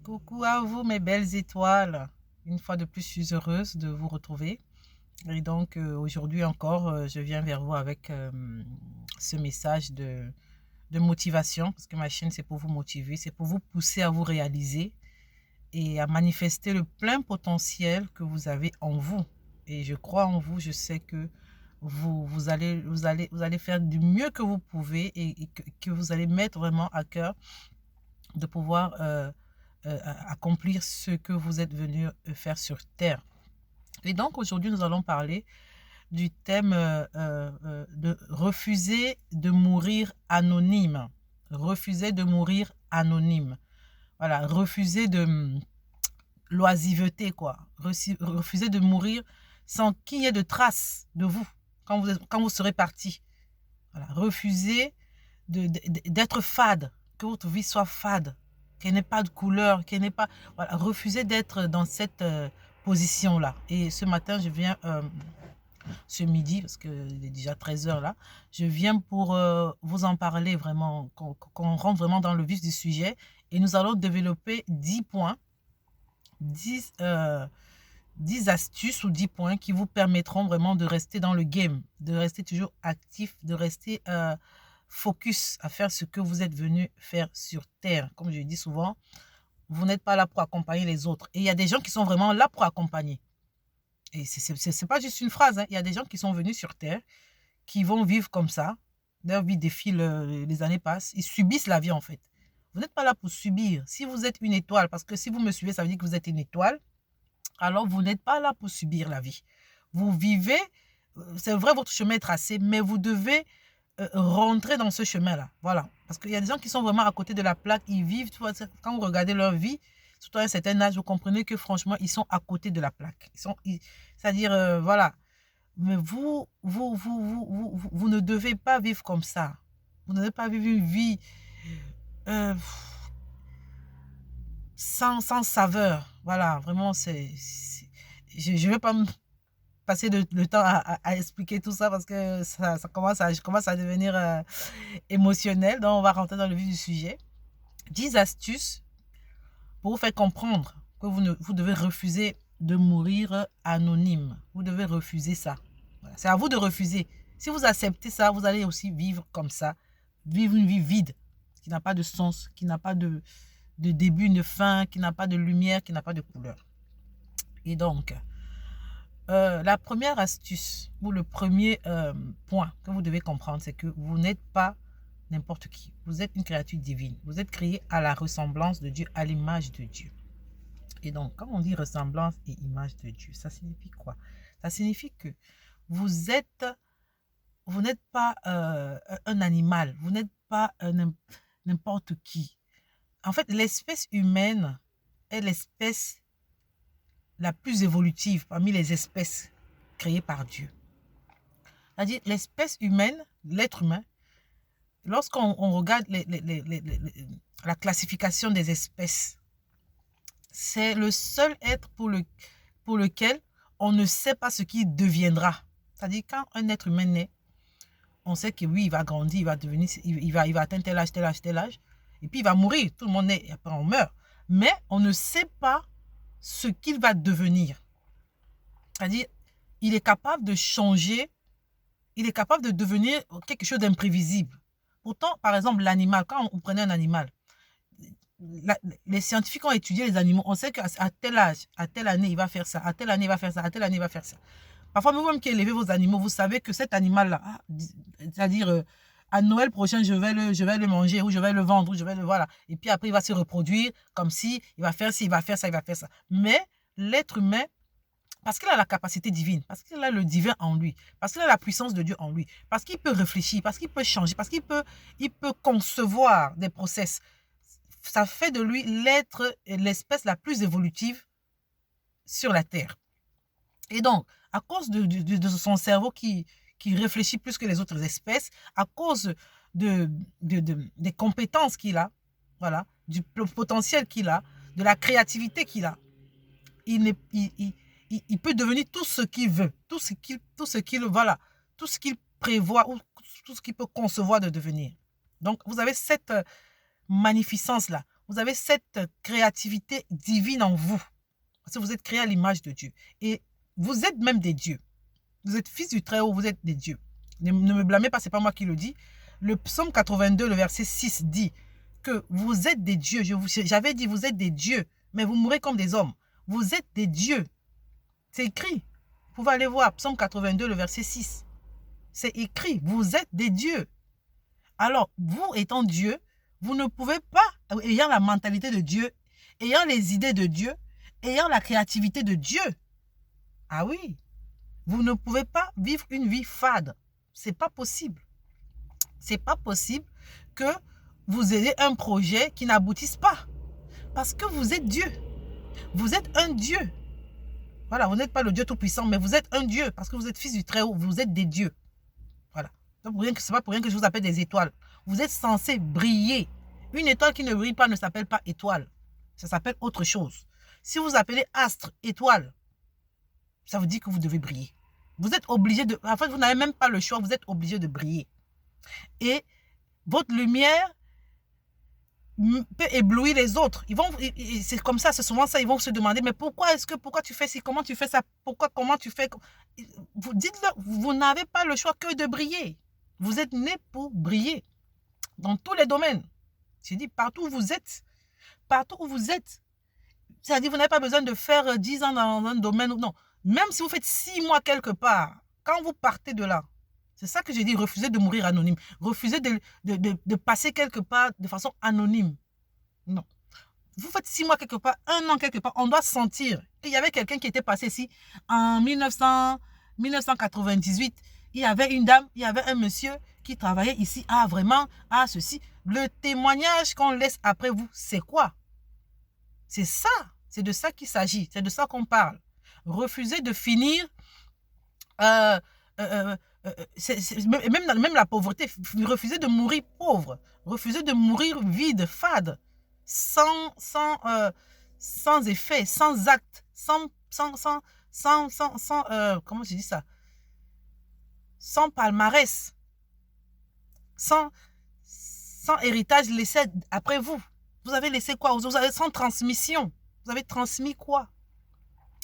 Coucou à vous, mes belles étoiles. Une fois de plus, je suis heureuse de vous retrouver. Et donc, aujourd'hui encore, je viens vers vous avec ce message de motivation, parce que ma chaîne, c'est pour vous motiver, c'est pour vous pousser à vous réaliser et à manifester le plein potentiel que vous avez en vous. Et je crois en vous, je sais que vous allez faire du mieux que vous pouvez et que vous allez mettre vraiment à cœur de pouvoir accomplir ce que vous êtes venu faire sur Terre. Et donc aujourd'hui, nous allons parler du thème de refuser de mourir anonyme. Refuser de mourir anonyme. Voilà, refuser de l'oisiveté, quoi. Refuser de mourir sans qu'il y ait de traces de vous quand vous serez parti. Voilà, refuser d'être fade, que votre vie soit fade, qu'elle n'ait pas de couleur, qu'elle n'ait pas... Voilà, refuser d'être dans cette position-là. Et ce matin, je viens, ce midi, parce qu'il est déjà 13 heures là, je viens pour vous en parler vraiment, qu'on rentre vraiment dans le vif du sujet. Et nous allons développer 10 points, 10, 10 astuces ou 10 points qui vous permettront vraiment de rester dans le game, de rester toujours actif, de rester focus à faire ce que vous êtes venu faire sur Terre. Comme je dis souvent, vous n'êtes pas là pour accompagner les autres. Et il y a des gens qui sont vraiment là pour accompagner. Et c'est pas juste une phrase, hein. Il y a des gens qui sont venus sur Terre, qui vont vivre comme ça. Leur vie défile, les années passent. Ils subissent la vie en fait. Vous n'êtes pas là pour subir. Si vous êtes une étoile, parce que si vous me suivez, ça veut dire que vous êtes une étoile, alors vous n'êtes pas là pour subir la vie. Vous vivez, c'est vrai, votre chemin est tracé, mais vous devez rentrer dans ce chemin-là. Voilà. Parce qu'il y a des gens qui sont vraiment à côté de la plaque, ils vivent, tu vois, quand vous regardez leur vie, surtout à un certain âge, vous comprenez que franchement, ils sont à côté de la plaque. C'est-à-dire, voilà. Mais vous ne devez pas vivre comme ça. Vous ne devez pas vivre une vie euh, sans saveur. Voilà, vraiment, je ne vais pas me passer le temps à expliquer tout ça parce que je commence à devenir émotionnel. Donc, on va rentrer dans le vif du sujet. 10 astuces pour vous faire comprendre que vous devez refuser de mourir anonyme. Vous devez refuser ça. Voilà. C'est à vous de refuser. Si vous acceptez ça, vous allez aussi vivre comme ça. Vivre une vie vide, qui n'a pas de sens, qui n'a pas de début, de fin, qui n'a pas de lumière, qui n'a pas de couleur. Et donc, la première astuce ou le premier point que vous devez comprendre, c'est que vous n'êtes pas n'importe qui. Vous êtes une créature divine. Vous êtes créé à la ressemblance de Dieu, à l'image de Dieu. Et donc, quand on dit ressemblance et image de Dieu, ça signifie quoi? Ça signifie que vous êtes, vous n'êtes pas un animal, vous n'êtes pas n'importe qui. En fait, l'espèce humaine est l'espèce la plus évolutive parmi les espèces créées par Dieu. C'est-à-dire, l'espèce humaine, l'être humain, lorsqu'on regarde la classification des espèces, c'est le seul être pour lequel on ne sait pas ce qu'il deviendra. C'est-à-dire, quand un être humain naît, on sait que oui, il va grandir, il va devenir, il va atteindre tel âge, tel âge, tel âge, et puis il va mourir. Tout le monde naît, et après on meurt. Mais on ne sait pas ce qu'il va devenir. C'est-à-dire, il est capable de changer, il est capable de devenir quelque chose d'imprévisible. Pourtant, par exemple, l'animal, quand on prenait un animal, les scientifiques ont étudié les animaux. On sait qu'à tel âge, à telle année, il va faire ça, à telle année, il va faire ça, à telle année, il va faire ça. Parfois, vous-même qui élevez vos animaux, vous savez que cet animal-là, c'est-à-dire à Noël prochain, je vais le manger, ou je vais le vendre, ou je vais le... Voilà. Et puis après, il va se reproduire comme si il va faire ci, il va faire ça, il va faire ça. Mais l'être humain, parce qu'il a la capacité divine, parce qu'il a le divin en lui, parce qu'il a la puissance de Dieu en lui, parce qu'il peut réfléchir, parce qu'il peut changer, parce il peut concevoir des process. Ça fait de lui l'être, l'espèce la plus évolutive sur la Terre. Et donc, à cause de son cerveau qui réfléchit plus que les autres espèces, à cause des compétences qu'il a, voilà, du potentiel qu'il a, de la créativité qu'il a, il peut devenir tout ce qu'il veut, voilà, tout ce qu'il prévoit ou tout ce qu'il peut concevoir de devenir. Donc, vous avez cette magnificence-là. vous avez cette créativité divine en vous. Parce que vous êtes créé à l'image de Dieu. Et vous êtes même des dieux. Vous êtes fils du Très-Haut, vous êtes des dieux. Ne me blâmez pas, ce n'est pas moi qui le dis. Le psaume 82, le verset 6 dit que vous êtes des dieux. J'avais dit, vous êtes des dieux, mais vous mourrez comme des hommes. Vous êtes des dieux. C'est écrit. Vous pouvez aller voir, psaume 82, le verset 6. C'est écrit, vous êtes des dieux. Alors, vous étant Dieu, vous ne pouvez pas, ayant la mentalité de Dieu, ayant les idées de Dieu, ayant la créativité de Dieu. Ah oui, vous ne pouvez pas vivre une vie fade. C'est pas possible. C'est pas possible que vous ayez un projet qui n'aboutisse pas. Parce que vous êtes Dieu. Vous êtes un Dieu. Voilà, vous n'êtes pas le Dieu Tout-Puissant, mais vous êtes un Dieu. Parce que vous êtes fils du Très-Haut. Vous êtes des dieux. Voilà. Ce n'est pas pour rien que je vous appelle des étoiles. Vous êtes censés briller. Une étoile qui ne brille pas ne s'appelle pas étoile. Ça s'appelle autre chose. Si vous appelez astre, étoile, ça vous dit que vous devez briller. Vous êtes obligé de... En fait, vous n'avez même pas le choix. Vous êtes obligé de briller. Et votre lumière peut éblouir les autres. C'est comme ça, c'est souvent ça. Ils vont se demander, mais pourquoi tu fais ci? Comment tu fais ça? Comment tu fais? Vous dites-le, vous n'avez pas le choix que de briller. Vous êtes né pour briller. Dans tous les domaines. J'ai dit, partout où vous êtes. Partout où vous êtes. C'est-à-dire, vous n'avez pas besoin de faire 10 ans dans un domaine. Non. Même si vous faites 6 mois quelque part, quand vous partez de là, c'est ça que j'ai dit, refusez de mourir anonyme. Refusez de passer quelque part de façon anonyme. Non. Vous faites 6 mois quelque part, 1 an quelque part, on doit sentir. Et il y avait quelqu'un qui était passé ici en 1998. Il y avait une dame, il y avait un monsieur qui travaillait ici. Ah, vraiment, ah, ceci. Le témoignage qu'on laisse après vous, c'est quoi? C'est ça. C'est de ça qu'il s'agit. C'est de ça qu'on parle. Refusez de finir... même la pauvreté, refuser de mourir pauvre, refuser de mourir vide, fade, sans effet, sans acte, comment je dis ça, sans palmarès, sans héritage laissé après vous. Vous avez laissé quoi? Vous avez sans transmission. Vous avez transmis quoi?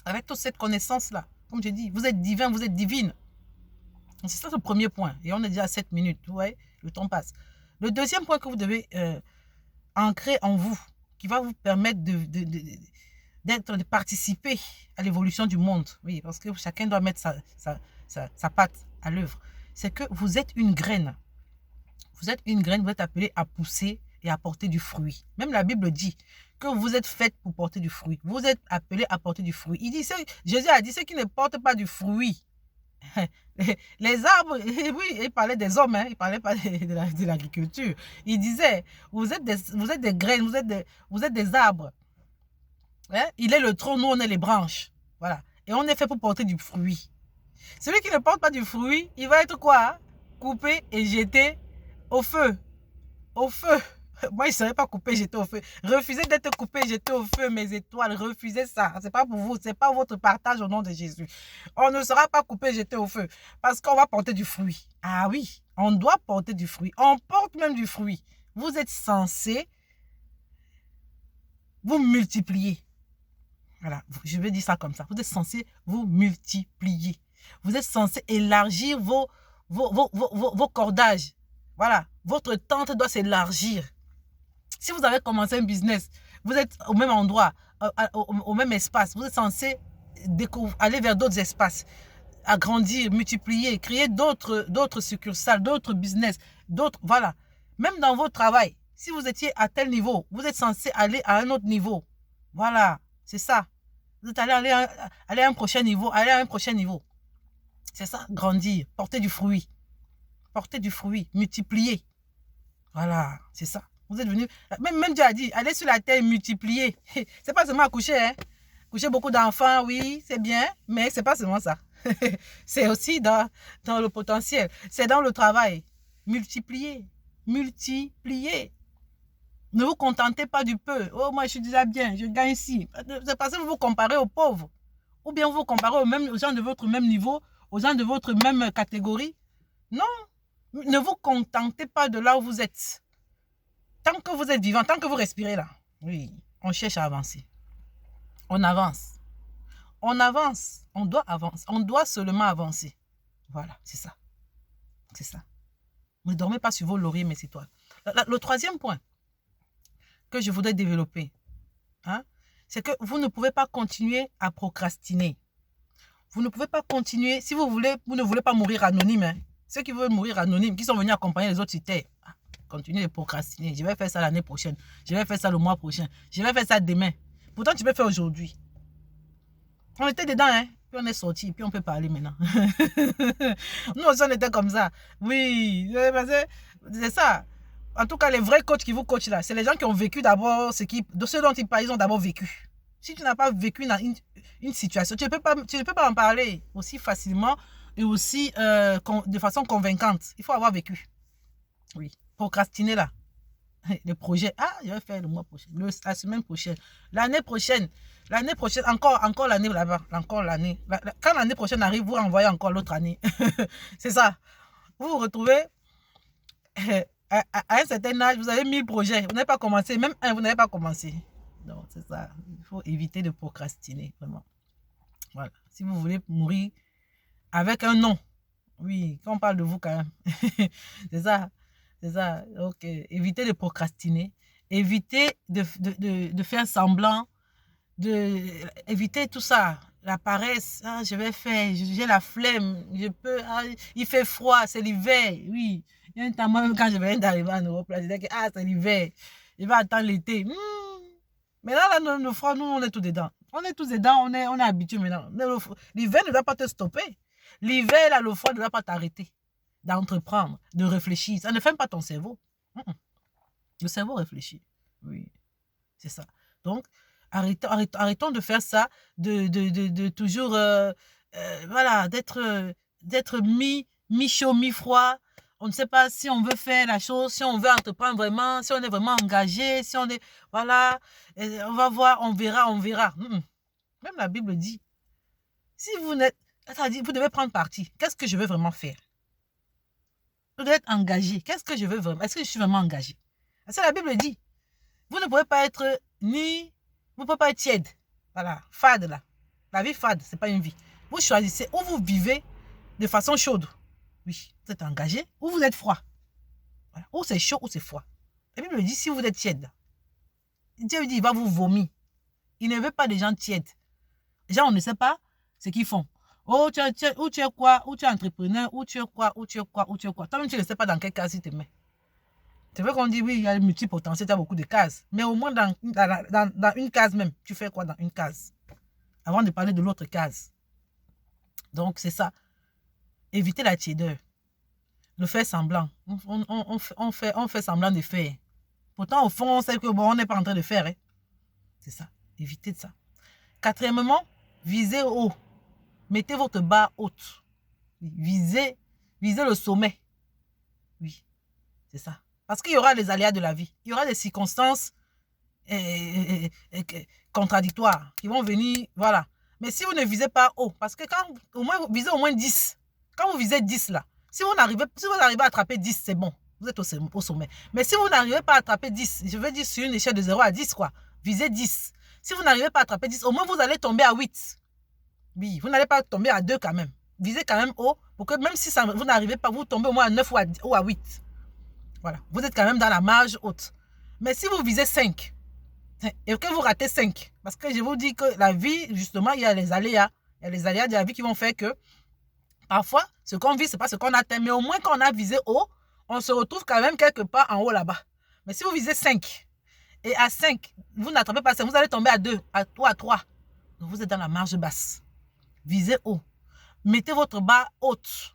Avec toute cette connaissance-là. Comme je dis, vous êtes divin, vous êtes divine. C'est ça le premier point. Et on est déjà à 7 minutes. Vous voyez, le temps passe. Le deuxième point que vous devez ancrer en vous, qui va vous permettre de participer à l'évolution du monde. Oui, parce que chacun doit mettre sa patte à l'œuvre. C'est que vous êtes une graine. Vous êtes une graine, vous êtes appelé à pousser et à porter du fruit. Même la Bible dit que vous êtes fait pour porter du fruit. Vous êtes appelé à porter du fruit. Jésus a dit, ceux qui ne portent pas du fruit, les arbres, oui, il parlait des hommes, hein, il parlait pas de l'agriculture. Il disait, vous êtes des graines, vous êtes des arbres. Hein? Il est le tronc, nous on est les branches. Voilà. Et on est fait pour porter du fruit. Celui qui ne porte pas du fruit, il va être quoi? Coupé et jeté au feu. Au feu. Moi, je ne serais pas coupé, jeté au feu. Refusez d'être coupé, jeté au feu, mes étoiles. Refusez ça. Ce n'est pas pour vous. Ce n'est pas votre partage au nom de Jésus. On ne sera pas coupé, jeté au feu. Parce qu'on va porter du fruit. Ah oui, on doit porter du fruit. On porte même du fruit. Vous êtes censé vous multiplier. Voilà, je vais dire ça comme ça. Vous êtes censé vous multiplier. Vous êtes censé élargir vos cordages. Voilà, votre tente doit s'élargir. Si vous avez commencé un business, vous êtes au même endroit, au même espace, vous êtes censé aller vers d'autres espaces, agrandir, multiplier, créer d'autres succursales, d'autres business, voilà. Même dans votre travail, si vous étiez à tel niveau, vous êtes censé aller à un autre niveau. Voilà, c'est ça. Vous êtes aller à un prochain niveau, aller à un prochain niveau. C'est ça, grandir, porter du fruit. Porter du fruit, multiplier. Voilà, c'est ça. Vous êtes venu, même Dieu a dit, allez sur la terre et multiplier. C'est pas seulement accoucher, hein. Coucher beaucoup d'enfants, oui, c'est bien, mais c'est pas seulement ça. C'est aussi dans le potentiel. C'est dans le travail. Multiplier. Multiplier. Ne vous contentez pas du peu. Oh, moi, je suis déjà bien, je gagne ici. C'est parce que vous vous comparez aux pauvres. Ou bien vous vous comparez aux gens de votre même niveau, aux gens de votre même catégorie. Non. Ne vous contentez pas de là où vous êtes. Tant que vous êtes vivant, tant que vous respirez là, Oui, on cherche à avancer. On avance. On avance. On doit avancer. On doit seulement avancer. Voilà, c'est ça. C'est ça. Ne dormez pas sur vos lauriers, mes citoyens. Le troisième point que je voudrais développer, hein, c'est que vous ne pouvez pas continuer à procrastiner. Vous ne pouvez pas continuer, si vous voulez, vous ne voulez pas mourir anonyme. Hein. Ceux qui veulent mourir anonyme, qui sont venus accompagner les autres sur terre, continuez de procrastiner. Je vais faire ça l'année prochaine. Je vais faire ça le mois prochain. Je vais faire ça demain. Pourtant, tu peux faire aujourd'hui. On était dedans, hein. Puis on est sorti, puis on peut parler maintenant. Nous aussi, on était comme ça. Oui, c'est ça. En tout cas, les vrais coachs qui vous coachent là, c'est les gens qui ont vécu d'abord de ce dont ils parlent, ils ont d'abord vécu. Si tu n'as pas vécu une situation, tu ne peux pas en parler aussi facilement et aussi de façon convaincante. Il faut avoir vécu. Oui. Procrastiner là. Le projet, je vais faire le mois prochain, la semaine prochaine, l'année prochaine, encore l'année là-bas, encore l'année. Quand l'année prochaine arrive, vous renvoyez encore l'autre année. C'est ça. Vous vous retrouvez à un certain âge, vous avez 1000 projets, vous n'avez pas commencé, même un, vous n'avez pas commencé. Donc, c'est ça. Il faut éviter de procrastiner, vraiment. Voilà. Si vous voulez mourir avec un nom, oui, quand on parle de vous quand même, c'est ça. C'est ça. Donc, évitez de procrastiner. Évitez de faire semblant. Évitez tout ça. La paresse. Je vais faire. J'ai la flemme. Je peux. Il fait froid. C'est l'hiver. Oui. Il y a un temps, moi, quand je viens d'arriver en Europe, je disais que c'est l'hiver. Je vais attendre l'été. Mais là, le froid, nous, on est tous dedans. On est tous dedans. On est habitués maintenant. L'hiver ne doit pas te stopper. L'hiver, là, le froid ne doit pas t'arrêter d'entreprendre, de réfléchir. Ça ne ferme pas ton cerveau. Le cerveau réfléchit. Oui, c'est ça. Donc, arrêtons de faire ça, de toujours, voilà, d'être mi-chaud, mi-froid. On ne sait pas si on veut faire la chose, si on veut entreprendre vraiment, si on est vraiment engagé, si on est, voilà, on va voir, on verra. Même la Bible dit, si vous n'êtes, c'est-à-dire, vous devez prendre parti. Qu'est-ce que je veux vraiment faire? Vous devez être engagé. Qu'est-ce que je veux vraiment? Est-ce que je suis vraiment engagé? Parce que la Bible dit, vous ne pouvez pas être vous ne pouvez pas être tiède. Voilà, fade là. La vie fade, ce n'est pas une vie. Vous choisissez où vous vivez de façon chaude. Oui, vous êtes engagé, ou vous êtes froid. Voilà. Ou c'est chaud, ou c'est froid. La Bible dit, si vous êtes tiède, Dieu dit, il va vous vomir. Il ne veut pas des gens tièdes. Les gens, on ne sait pas ce qu'ils font. Oh, ou tu es quoi? Ou tu es entrepreneur? Ou tu es quoi? Ou tu es quoi? Ou tu es quoi? Toi-même, tu ne sais pas dans quelle case il te met. C'est vrai qu'on dit, oui, il y a le multipotentiel, tu as beaucoup de cases. Mais au moins, dans une case même, tu fais quoi dans une case? Avant de parler de l'autre case. Donc, c'est ça. Éviter la tiédeur. Le faire semblant. On fait semblant de faire. Pourtant, au fond, on sait que bon, on n'est pas en train de faire. Hein. C'est ça. Évitez de ça. Quatrièmement, visez haut. Mettez votre barre haute. Visez le sommet. Oui, c'est ça. Parce qu'il y aura les aléas de la vie. Il y aura des circonstances contradictoires qui vont venir. Voilà. Mais si vous ne visez pas haut, parce que quand au moins vous visez au moins 10, quand vous visez 10 là, si vous arrivez à attraper 10, c'est bon. Vous êtes au sommet. Mais si vous n'arrivez pas à attraper 10, je veux dire sur une échelle de 0 à 10, quoi. Visez 10. Si vous n'arrivez pas à attraper 10, au moins vous allez tomber à 8. Oui, vous n'allez pas tomber à 2 quand même. Visez quand même haut pour que même si vous n'arrivez pas, vous tombez au moins à 9 ou à 8. Voilà, vous êtes quand même dans la marge haute. Mais si vous visez 5 et que vous ratez 5, parce que je vous dis que la vie, justement, il y a les aléas. Il y a les aléas de la vie qui vont faire que parfois, ce qu'on vit, ce n'est pas ce qu'on atteint. Mais au moins, quand on a visé haut, on se retrouve quand même quelque part en haut là-bas. Mais si vous visez 5 et à 5, vous n'attrapez pas 5, vous allez tomber à 2 ou à 3. Donc, vous êtes dans la marge basse. Visez haut. Mettez votre barre haute.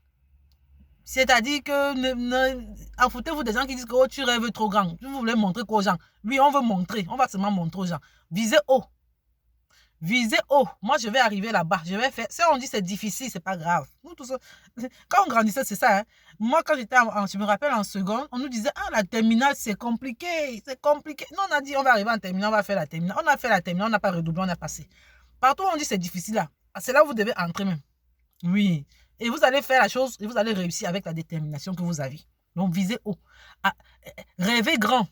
C'est-à-dire que foutez-vous des gens qui disent que oh, tu rêves trop grand. Vous voulez montrer quoi aux gens? Oui, on veut montrer. On va seulement montrer aux gens. Visez haut. Visez haut. Moi, je vais arriver là-bas. Je vais faire. Si on dit c'est difficile, c'est pas grave. Nous, tous, quand on grandissait, c'est ça. Hein? Moi, quand j'étais, je me rappelle en seconde, on nous disait la terminale, c'est compliqué. C'est compliqué. Nous, on a dit on va arriver en terminale, on va faire la terminale. On a fait la terminale, on n'a pas redoublé, on a passé. Partout, on dit c'est difficile là. C'est là où vous devez entrer même. Oui. Et vous allez faire la chose et vous allez réussir avec la détermination que vous avez. Donc, visez haut. Rêvez grand.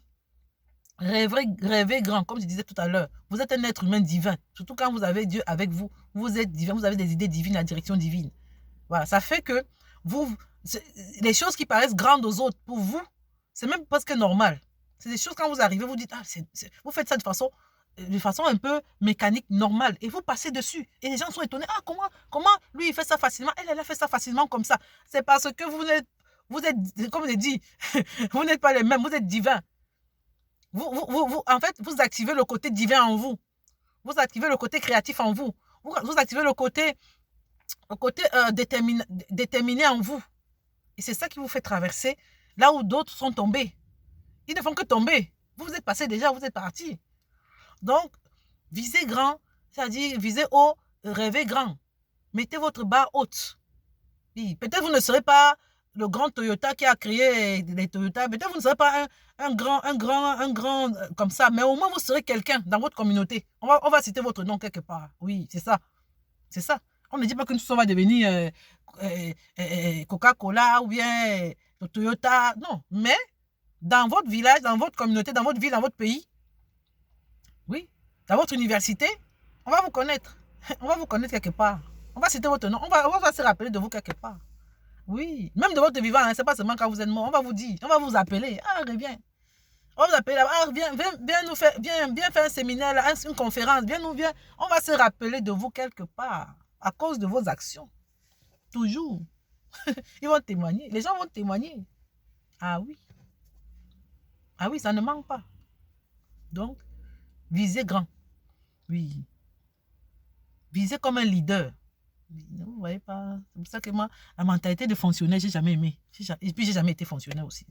Rêvez grand, comme je disais tout à l'heure. Vous êtes un être humain divin. Surtout quand vous avez Dieu avec vous. Vous êtes divin, vous avez des idées divines, la direction divine. Voilà, ça fait que vous, les choses qui paraissent grandes aux autres, pour vous, c'est même presque normal. C'est des choses quand vous arrivez, vous dites, ah, vous faites ça de façon un peu mécanique, normale, et vous passez dessus. Et les gens sont étonnés, ah, comment lui, il fait ça facilement, elle a fait ça facilement comme ça. C'est parce que vous êtes, comme je dit, vous n'êtes pas les mêmes, vous êtes divins. En fait, vous activez le côté divin en vous. Vous activez le côté créatif en vous. Vous activez le côté déterminé en vous. Et c'est ça qui vous fait traverser là où d'autres sont tombés. Ils ne font que tomber. Vous êtes passé déjà, vous êtes parti. Donc, visez grand, c'est-à-dire visez haut, rêvez grand. Mettez votre barre haute. Oui, peut-être vous ne serez pas le grand Toyota qui a créé les Toyota. Peut-être vous ne serez pas un grand comme ça. Mais au moins, vous serez quelqu'un dans votre communauté. On va citer votre nom quelque part. Oui, c'est ça. C'est ça. On ne dit pas que nous va devenir Coca-Cola ou bien Toyota. Non. Mais dans votre village, dans votre communauté, dans votre ville, dans votre pays, oui, dans votre université, on va vous connaître. On va vous connaître quelque part. On va citer votre nom. On va se rappeler de vous quelque part. Oui, même de votre vivant, hein, c'est pas seulement quand vous êtes mort. On va vous dire, on va vous appeler. Ah, reviens. On va vous appeler là. Ah, viens faire un séminaire, là, une conférence. Viens. On va se rappeler de vous quelque part à cause de vos actions. Toujours. Ils vont témoigner. Les gens vont témoigner. Ah oui. Ah oui, ça ne manque pas. Donc, visez grand. Oui. Visez comme un leader. Vous ne voyez pas. C'est pour ça que moi, la mentalité de fonctionnaire, j'ai jamais aimé. Et puis, j'ai jamais été fonctionnaire aussi.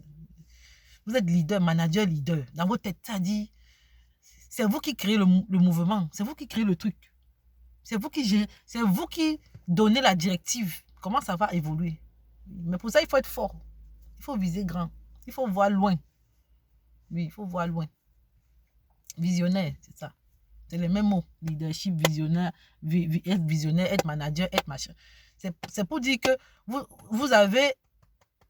Vous êtes leader, manager, leader. Dans votre tête, ça dit, c'est vous qui créez le mouvement. C'est vous qui créez le truc. C'est vous qui gérez. C'est vous qui donnez la directive. Comment ça va évoluer. Mais pour ça, il faut être fort. Il faut viser grand. Il faut voir loin. Oui, il faut voir loin. Visionnaire, c'est ça. C'est les mêmes mots. Leadership, visionnaire, être visionnaire, être manager, être machin. C'est pour dire que vous avez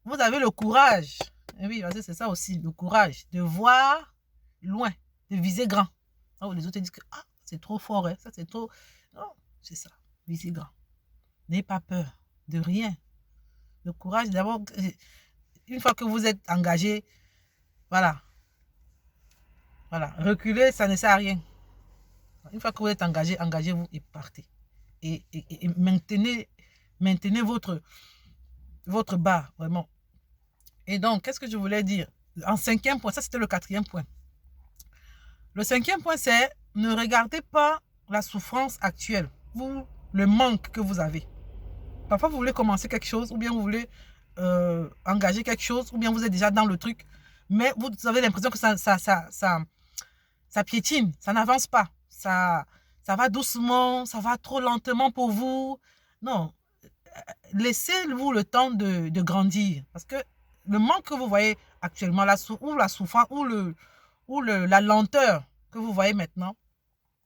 le courage. Et oui, c'est ça aussi, le courage de voir loin, de viser grand. Alors, les autres disent que ah, c'est trop fort, hein, ça c'est trop. Non, c'est ça, viser grand. N'ayez pas peur de rien. Le courage, d'abord, une fois que vous êtes engagé, voilà. Voilà, reculer, ça ne sert à rien. Une fois que vous êtes engagé, engagez-vous et partez. Et maintenez votre barre, vraiment. Et donc, qu'est-ce que je voulais dire? En 5e point, ça c'était le 4e point. Le 5e point, c'est ne regardez pas la souffrance actuelle ou le manque que vous avez. Parfois, vous voulez commencer quelque chose ou bien vous voulez engager quelque chose ou bien vous êtes déjà dans le truc, mais vous avez l'impression que ça piétine, ça n'avance pas. Ça va doucement, ça va trop lentement pour vous. Non, laissez-vous le temps de grandir. Parce que le manque que vous voyez actuellement, ou la souffrance, ou la lenteur que vous voyez maintenant,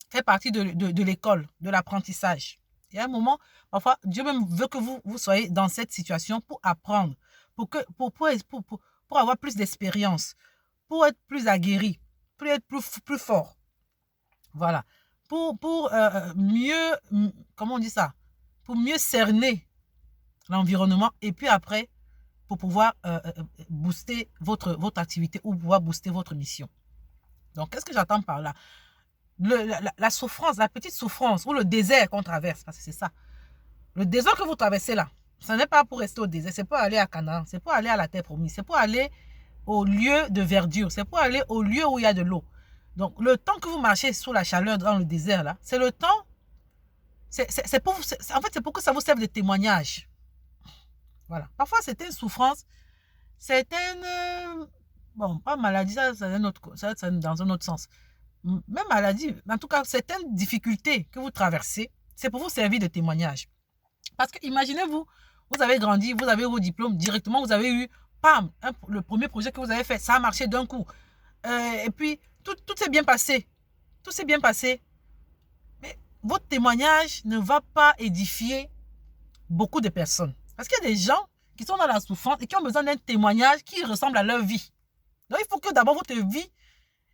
fait partie de l'école, de l'apprentissage. Il y a un moment, parfois, Dieu même veut que vous soyez dans cette situation pour apprendre, pour avoir plus d'expérience, pour être plus aguerri, pour être plus fort. Voilà. Pour mieux, comment on dit ça? Pour mieux cerner l'environnement et puis après, pour pouvoir booster votre activité ou pouvoir booster votre mission. Donc, qu'est-ce que j'attends par là? La souffrance, la petite souffrance ou le désert qu'on traverse, parce que c'est ça. Le désert que vous traversez là, ce n'est pas pour rester au désert, c'est pour aller à Canaan, c'est pour aller à la terre promise, c'est pour aller au lieu de verdure, c'est pour aller au lieu où il y a de l'eau. Donc, le temps que vous marchez sous la chaleur dans le désert là, c'est le temps, en fait, c'est pour que ça vous serve de témoignage. Voilà. Parfois, c'est une souffrance, c'est une, bon, pas maladie, ça c'est dans un autre sens. Même maladie, en tout cas, certaines difficultés que vous traversez, c'est pour vous servir de témoignage. Parce que imaginez-vous, vous avez grandi, vous avez eu vos diplômes, directement, vous avez eu, pam, le premier projet que vous avez fait, ça a marché d'un coup. Et puis, tout s'est bien passé. Tout s'est bien passé. Mais votre témoignage ne va pas édifier beaucoup de personnes. Parce qu'il y a des gens qui sont dans la souffrance et qui ont besoin d'un témoignage qui ressemble à leur vie. Donc, il faut que d'abord votre vie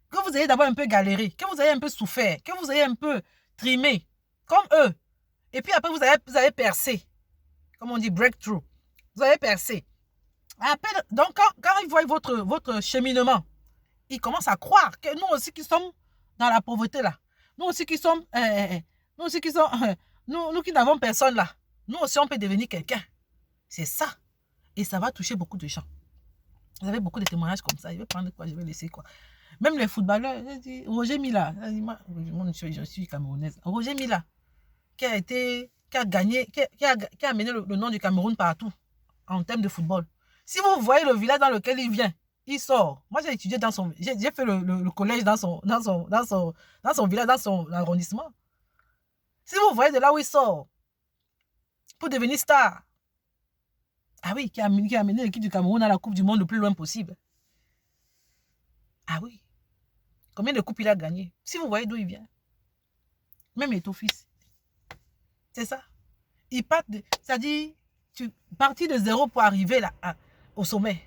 que vous ayez d'abord un peu galéré, que vous ayez un peu souffert, que vous ayez un peu trimé, comme eux. Et puis après, vous avez percé. Comme on dit, breakthrough. Vous avez percé. Après, donc, quand ils voient votre cheminement, ils commencent à croire que nous aussi qui sommes dans la pauvreté là, nous aussi qui sommes, nous aussi qui sommes, nous qui n'avons personne là, nous aussi on peut devenir quelqu'un. C'est ça. Et ça va toucher beaucoup de gens. Vous avez beaucoup de témoignages comme ça. Je vais prendre quoi, je vais laisser quoi. Même les footballeurs, Roger Mila, moi je suis camerounaise. Roger Mila, qui a gagné, qui a amené le nom du Cameroun partout en termes de football. Si vous voyez le village dans lequel il vient, il sort. Moi, j'ai étudié dans son... J'ai fait le collège dans son village, dans son arrondissement. Si vous voyez de là où il sort, pour devenir star, ah oui, qui a amené l'équipe du Cameroun à la Coupe du Monde le plus loin possible. Ah oui. Combien de coupes il a gagné? Si vous voyez d'où il vient. Même Eto'o-Fils. C'est ça. Il part de... C'est-à-dire, tu partis de zéro pour arriver là, au sommet.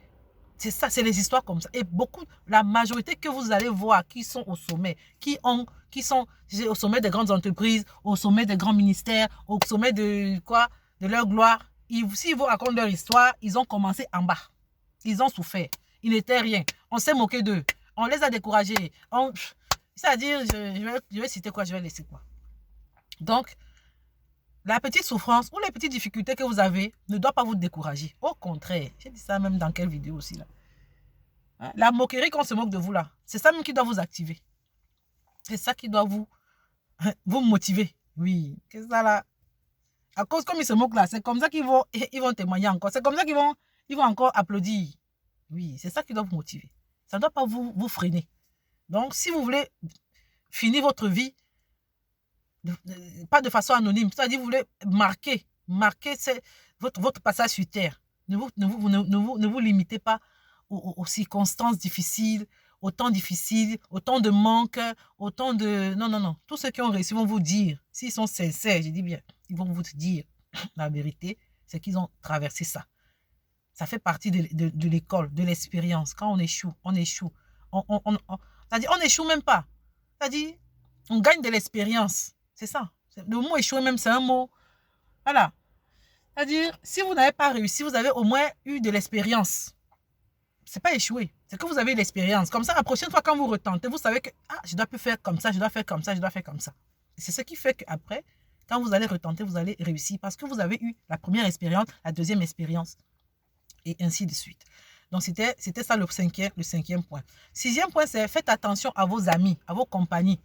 C'est ça, c'est les histoires comme ça. Et beaucoup, la majorité que vous allez voir qui sont au sommet, qui sont au sommet des grandes entreprises, au sommet des grands ministères, au sommet de quoi, de leur gloire, s'ils vous racontent leur histoire, ils ont commencé en bas. Ils ont souffert. Ils n'étaient rien. On s'est moqué d'eux. On les a découragés. C'est-à-dire, je vais citer quoi, je vais laisser quoi. Donc, la petite souffrance ou les petites difficultés que vous avez ne doit pas vous décourager. Au contraire, j'ai dit ça même dans quelle vidéo aussi là. La moquerie qu'on se moque de vous là, c'est ça même qui doit vous activer. C'est ça qui doit vous motiver. Oui, c'est ça là. À cause comme ils se moquent là, c'est comme ça qu'ils vont témoigner encore. C'est comme ça qu'ils vont encore applaudir. Oui, c'est ça qui doit vous motiver. Ça ne doit pas vous freiner. Donc, si vous voulez finir votre vie, pas de façon anonyme, c'est-à-dire vous voulez marquer votre passage sur terre. Ne vous limitez pas aux circonstances difficiles, au temps difficile, au temps de manque, au temps de... Non, non, non. Tous ceux qui ont réussi vont vous dire, s'ils sont sincères, je dis bien, ils vont vous dire la vérité, c'est qu'ils ont traversé ça. Ça fait partie de l'école, de l'expérience. Quand on échoue, on échoue. C'est-à-dire, on n'échoue même pas. C'est-à-dire, on gagne de l'expérience. C'est ça. Le mot échouer même, c'est un mot. Voilà. C'est-à-dire, si vous n'avez pas réussi, vous avez au moins eu de l'expérience. C'est pas échouer. C'est que vous avez l'expérience. Comme ça, la prochaine fois, quand vous retentez, vous savez que je dois plus faire comme ça, je dois faire comme ça, je dois faire comme ça. C'est ce qui fait qu'après, quand vous allez retenter, vous allez réussir parce que vous avez eu la première expérience, la deuxième expérience et ainsi de suite. Donc, c'était ça le cinquième point. Sixième point, c'est faites attention à vos amis, à vos compagnies.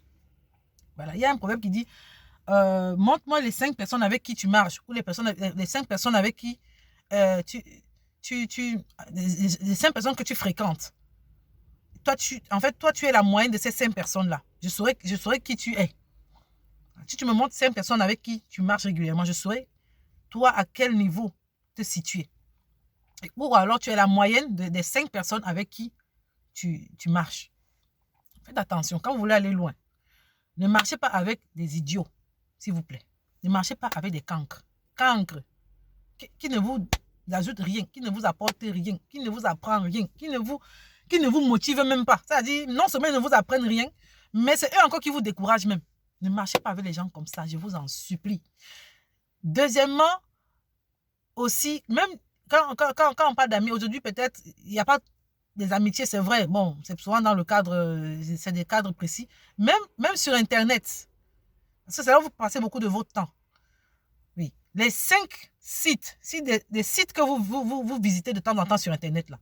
Voilà, il y a un proverbe qui dit montre-moi les 5 personnes avec qui tu marches ou les 5 personnes avec qui les 5 personnes que tu fréquentes. Toi, tu es la moyenne de ces 5 personnes-là. Je saurais qui tu es. Si tu me montres 5 personnes avec qui tu marches régulièrement, je saurais, toi, à quel niveau te situer. Ou alors, tu es la moyenne des 5 personnes avec qui tu marches. Faites attention, quand vous voulez aller loin, ne marchez pas avec des idiots, s'il vous plaît. Ne marchez pas avec des cancres. Cancres qui ne vous ajoutent rien, qui ne vous apportent rien, qui ne vous apprennent rien, qui ne vous motivent même pas. C'est-à-dire, non seulement ils ne vous apprennent rien, mais c'est eux encore qui vous découragent même. Ne marchez pas avec les gens comme ça, je vous en supplie. Deuxièmement, aussi, même quand on parle d'amis, aujourd'hui peut-être, il n'y a pas des amitiés, c'est vrai. Bon, c'est souvent dans le cadre, c'est des cadres précis. Même sur Internet. Parce que c'est là où vous passez beaucoup de votre temps. Oui. Les 5 sites, des sites que vous visitez de temps en temps sur Internet, là.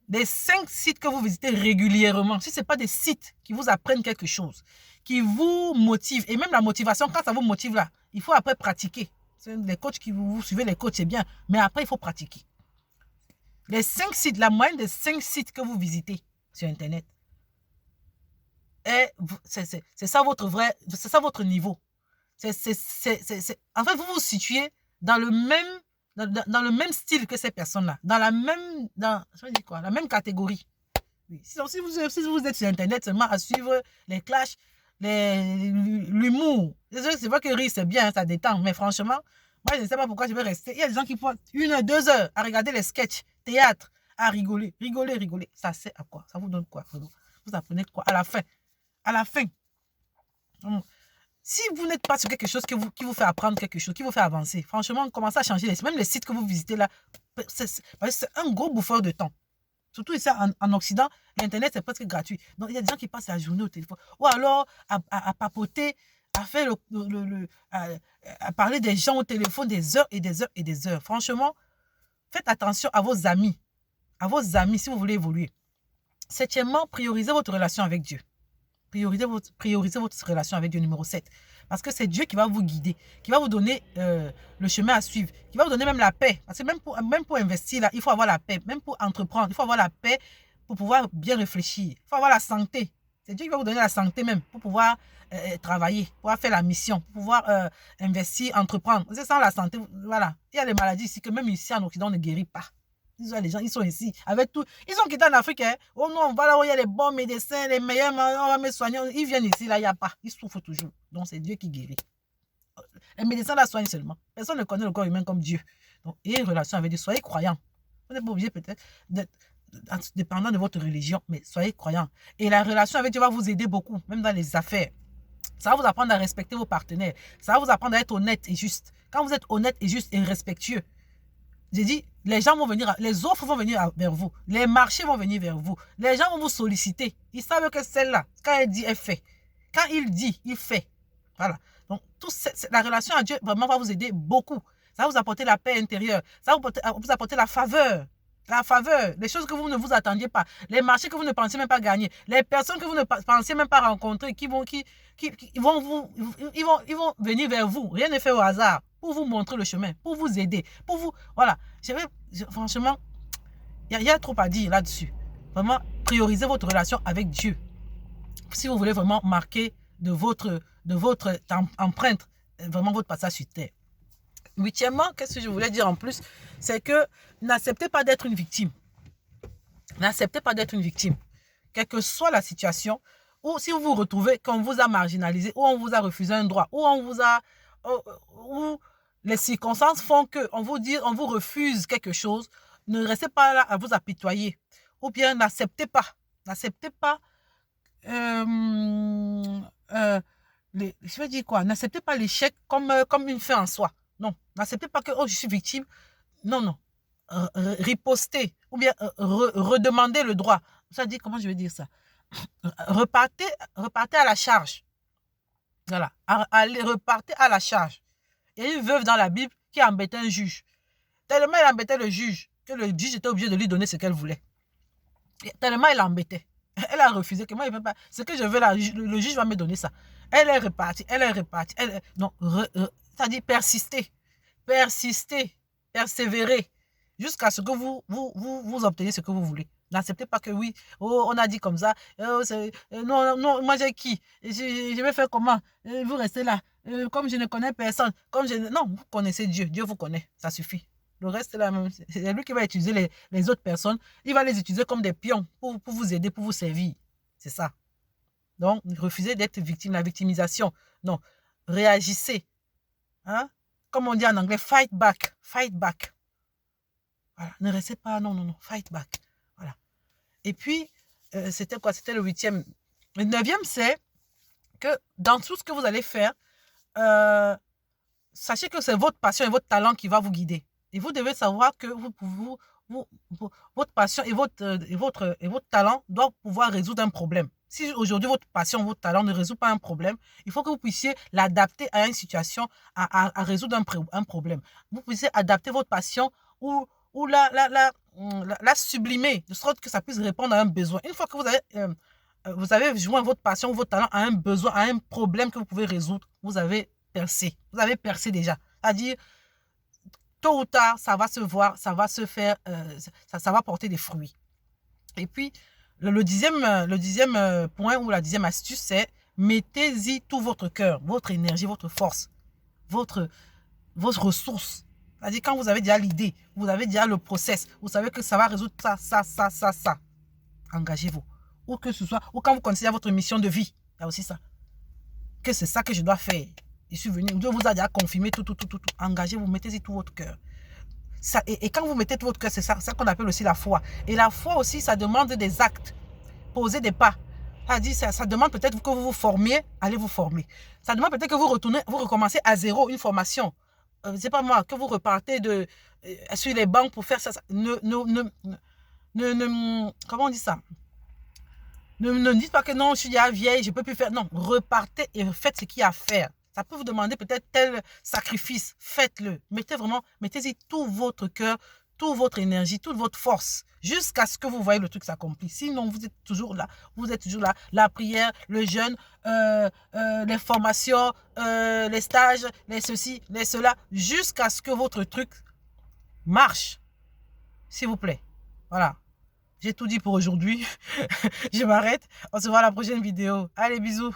Les 5 sites que vous visitez régulièrement, si ce n'est pas des sites qui vous apprennent quelque chose, qui vous motivent, et même la motivation, quand ça vous motive là, il faut après pratiquer. Les coachs qui vous suivez, les coachs, c'est bien, mais après, il faut pratiquer. Les 5 sites, la moyenne des 5 sites que vous visitez sur Internet, c'est ça votre niveau. En fait, vous vous situez dans le même style que ces personnes-là, dans la même catégorie. Oui. Si vous êtes sur Internet seulement à suivre les clashs, l'humour, c'est vrai que rire c'est bien, ça détend, mais franchement, moi je ne sais pas pourquoi je vais rester. Il y a des gens qui font 1 heure, 2 heures à regarder les sketchs, théâtre, à rigoler. Ça sert à quoi? Ça vous donne quoi? vous apprenez quoi à la fin? À la fin. Si vous n'êtes pas sur quelque chose qui vous fait apprendre quelque chose, qui vous fait avancer, franchement, commencez à changer. Même les sites que vous visitez là, c'est un gros bouffeur de temps. Surtout ici en Occident, l'Internet, c'est presque gratuit. Donc, il y a des gens qui passent la journée au téléphone. Ou alors à papoter, à faire à parler des gens au téléphone des heures et des heures et des heures. Franchement, faites attention à vos amis. À vos amis si vous voulez évoluer. Septièmement, priorisez votre relation avec Dieu. Priorisez votre relation avec Dieu, numéro 7. Parce que c'est Dieu qui va vous guider, qui va vous donner le chemin à suivre, qui va vous donner même la paix. Parce que même pour investir, là, il faut avoir la paix. Même pour entreprendre, il faut avoir la paix pour pouvoir bien réfléchir. Il faut avoir la santé. C'est Dieu qui va vous donner la santé même pour pouvoir travailler, pour pouvoir faire la mission, pour pouvoir investir, entreprendre. C'est sans la santé, voilà. Il y a des maladies ici que même ici en Occident, on ne guérit pas. Les gens, ils sont ici avec tout. Ils sont quittés en Afrique. Hein. Oh non, voilà où il y a les bons médecins, les meilleurs, on va me soigner. Ils viennent ici, là, il n'y a pas. Ils souffrent toujours. Donc, c'est Dieu qui guérit. Les médecins la soignent seulement. Personne ne connaît le corps humain comme Dieu. Donc, ayez une relation avec Dieu. Soyez croyants. Vous n'êtes pas obligé peut-être d'être dépendant de votre religion, mais soyez croyants. Et la relation avec Dieu va vous aider beaucoup, même dans les affaires. Ça va vous apprendre à respecter vos partenaires. Ça va vous apprendre à être honnête et juste. Quand vous êtes honnête et juste et respectueux, j'ai dit, les gens vont venir, les offres vont venir vers vous. Les marchés vont venir vers vous. Les gens vont vous solliciter. Ils savent que celle-là, quand elle dit, elle fait. Quand il dit, il fait. Voilà. Donc, la relation à Dieu vraiment va vous aider beaucoup. Ça va vous apporter la paix intérieure. Ça va vous apporter la faveur. La faveur. Les choses que vous ne vous attendiez pas. Les marchés que vous ne pensiez même pas gagner. Les personnes que vous ne pensiez même pas rencontrer ils vont venir vers vous. Rien n'est fait au hasard. Pour vous montrer le chemin, pour vous aider, pour vous... Voilà. Franchement, il y a trop à dire là-dessus. Vraiment, priorisez votre relation avec Dieu. Si vous voulez vraiment marquer de votre empreinte, vraiment votre passage sur terre. Huitièmement, qu'est-ce que je voulais dire en plus? C'est que n'acceptez pas d'être une victime. N'acceptez pas d'être une victime. Quelle que soit la situation, ou si vous vous retrouvez qu'on vous a marginalisé, ou on vous a refusé un droit, ou on vous a... ou les circonstances font qu'on vous refuse quelque chose, ne restez pas là à vous apitoyer. Ou bien n'acceptez pas. N'acceptez pas... je vais dire quoi? N'acceptez pas l'échec comme une fin en soi. Non. N'acceptez pas que je suis victime. Non, non. Ripostez. Ou bien redemandez le droit. Ça dit, comment je vais dire ça? Repartez à la charge. Voilà. Repartez à la charge. Il y a une veuve dans la Bible qui embêtait un juge. Tellement elle embêtait le juge que le juge était obligé de lui donner ce qu'elle voulait. Tellement elle l'embêtait. Elle a refusé que moi, il ne veut pas. Ce que je veux là, le juge va me donner ça. Elle est repartie. Non, c'est-à-dire persister. Persister. Persévérer. Jusqu'à ce que vous obteniez ce que vous voulez. N'acceptez pas que oui, oh, on a dit comme ça. Oh, non, non, moi j'ai qui? Je vais faire comment? Vous restez là. Comme je ne connais personne. Non, vous connaissez Dieu. Dieu vous connaît. Ça suffit. Le reste, là, c'est lui qui va utiliser les autres personnes. Il va les utiliser comme des pions pour vous aider, pour vous servir. C'est ça. Donc, refusez d'être victime. La victimisation. Non. Réagissez. Hein? Comme on dit en anglais, fight back. Fight back. Voilà. Ne restez pas. Non, non, non. Fight back. Voilà. Et puis, c'était quoi? C'était le 8e. Le 9e, c'est que dans tout ce que vous allez faire, sachez que c'est votre passion et votre talent qui va vous guider. Et vous devez savoir que votre passion et votre talent doivent pouvoir résoudre un problème. Si aujourd'hui votre passion, votre talent ne résout pas un problème, il faut que vous puissiez l'adapter à une situation, à résoudre un problème. Vous puissiez adapter votre passion ou la sublimer, de sorte que ça puisse répondre à un besoin. Une fois que vous avez joint votre passion, votre talent à un besoin, à un problème que vous pouvez résoudre, vous avez percé. Vous avez percé déjà. C'est-à-dire, tôt ou tard, ça va se voir, ça va se faire, ça va porter des fruits. Et puis, le dixième point ou la 10e astuce, c'est mettez-y tout votre cœur, votre énergie, votre force, vos ressources. C'est-à-dire, quand vous avez déjà l'idée, vous avez déjà le process, vous savez que ça va résoudre ça. Engagez-vous. Ou que ce soit, ou quand vous considérez votre mission de vie, il y a aussi ça. Que c'est ça que je dois faire. Je suis venu, Dieu vous a déjà confirmé tout. Engagez-vous, mettez-y tout votre cœur. Et quand vous mettez tout votre cœur, c'est ça qu'on appelle aussi la foi. Et la foi aussi, ça demande des actes. Posez des pas. Ça demande peut-être que vous vous formiez, allez vous former. Ça demande peut-être que vous retournez, vous recommencez à zéro une formation. C'est pas moi, que vous repartez sur les banques pour faire ça. Comment on dit ça? Ne dites pas que non, je suis déjà vieille, je ne peux plus faire. Non, repartez et faites ce qu'il y a à faire. Ça peut vous demander peut-être tel sacrifice. Faites-le. Mettez-y tout votre cœur, toute votre énergie, toute votre force, jusqu'à ce que vous voyez le truc s'accomplir. Sinon, vous êtes toujours là. Vous êtes toujours là. La prière, le jeûne, les formations, les stages, les ceci, les cela, jusqu'à ce que votre truc marche. S'il vous plaît. Voilà. J'ai tout dit pour aujourd'hui. Je m'arrête. On se voit à la prochaine vidéo. Allez, bisous.